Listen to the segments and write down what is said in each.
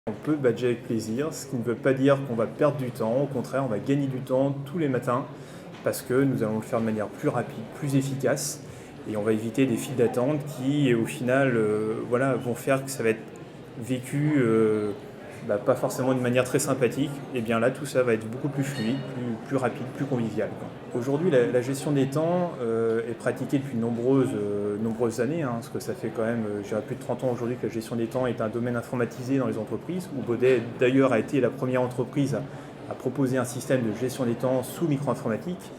On peut badger avec plaisir, ce qui ne veut pas dire qu'on va perdre du temps. Au contraire, on va gagner du temps tous les matins parce que nous allons le faire de manière plus rapide, plus efficace et on va éviter des files d'attente qui, au final, vont faire que ça va être vécu pas forcément d'une manière très sympathique. Et bien là, tout ça va être beaucoup plus fluide, plus rapide, plus convivial, quoi. Aujourd'hui, la gestion des temps est pratiquée depuis de nombreuses années, parce que ça fait quand même, plus de 30 ans aujourd'hui que la gestion des temps est un domaine informatisé dans les entreprises, où Baudet d'ailleurs a été la première entreprise à proposer un système de gestion des temps sous micro-informatique.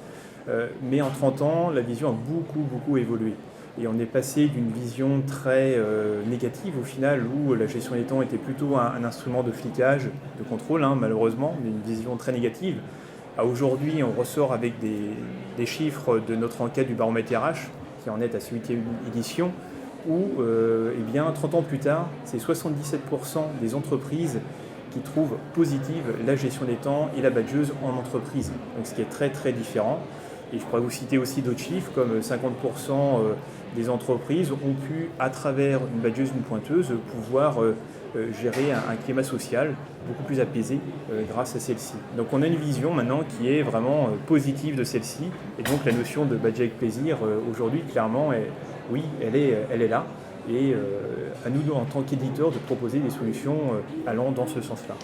Mais en 30 ans, la vision a beaucoup évolué. Et on est passé d'une vision très négative au final, où la gestion des temps était plutôt un instrument de flicage, de contrôle, malheureusement, mais une vision très négative. À aujourd'hui, on ressort avec des chiffres de notre enquête du baromètre RH, qui en est à sa 8e édition, où 30 ans plus tard, c'est 77% des entreprises qui trouvent positive la gestion des temps et la badgeuse en entreprise. Donc ce qui est très différent. Et je pourrais vous citer aussi d'autres chiffres, comme 50% des entreprises ont pu, à travers une badgeuse, une pointeuse, pouvoir gérer un climat social beaucoup plus apaisé grâce à celle-ci. Donc on a une vision maintenant qui est vraiment positive de celle-ci. Et donc la notion de badger avec plaisir, aujourd'hui, clairement, elle est là. Et à nous, en tant qu'éditeurs, de proposer des solutions allant dans ce sens-là.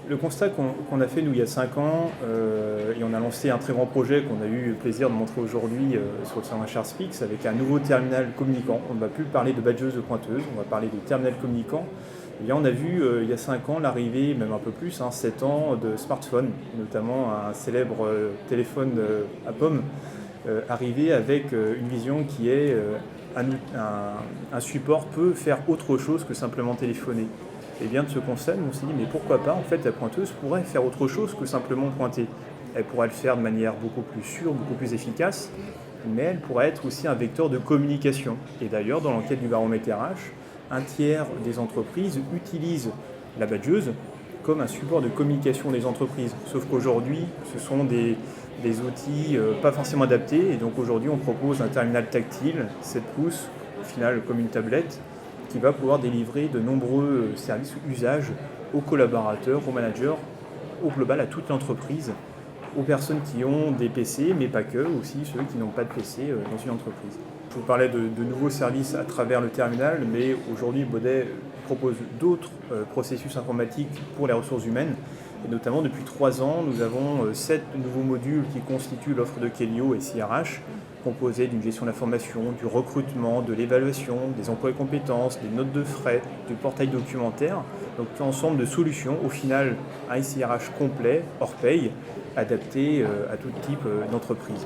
Le constat qu'on a fait, nous, il y a 5 ans, et on a lancé un très grand projet qu'on a eu le plaisir de montrer aujourd'hui sur le salon HRSpeaks avec un nouveau terminal communicant. On ne va plus parler de badgeuse, de pointeuse, on va parler de terminal communicant. Eh bien, on a vu il y a 5 ans l'arrivée, même un peu plus, 7 ans, de smartphones, notamment un célèbre téléphone à pomme, arriver avec une vision qui est un support peut faire autre chose que simplement téléphoner. Et bien de ce constat, on s'est dit mais pourquoi pas, en fait la pointeuse pourrait faire autre chose que simplement pointer. Elle pourrait le faire de manière beaucoup plus sûre, beaucoup plus efficace, mais elle pourrait être aussi un vecteur de communication. Et d'ailleurs, dans l'enquête du baromètre RH, un tiers des entreprises utilisent la badgeuse comme un support de communication des entreprises. Sauf qu'aujourd'hui, ce sont des outils pas forcément adaptés, et donc aujourd'hui on propose un terminal tactile, 7 pouces, au final comme une tablette, qui va pouvoir délivrer de nombreux services ou usages aux collaborateurs, aux managers, au global à toute l'entreprise, aux personnes qui ont des PC, mais pas que, aussi ceux qui n'ont pas de PC dans une entreprise. Je vous parlais de nouveaux services à travers le terminal, mais aujourd'hui Baudet propose d'autres processus informatiques pour les ressources humaines. Et notamment depuis 3 ans, nous avons 7 nouveaux modules qui constituent l'offre de Kenio et CRH, composée d'une gestion de la formation, du recrutement, de l'évaluation, des emplois et compétences, des notes de frais, du portail documentaire. Donc un ensemble de solutions, au final un SIRH complet, hors paye, adapté à tout type d'entreprise.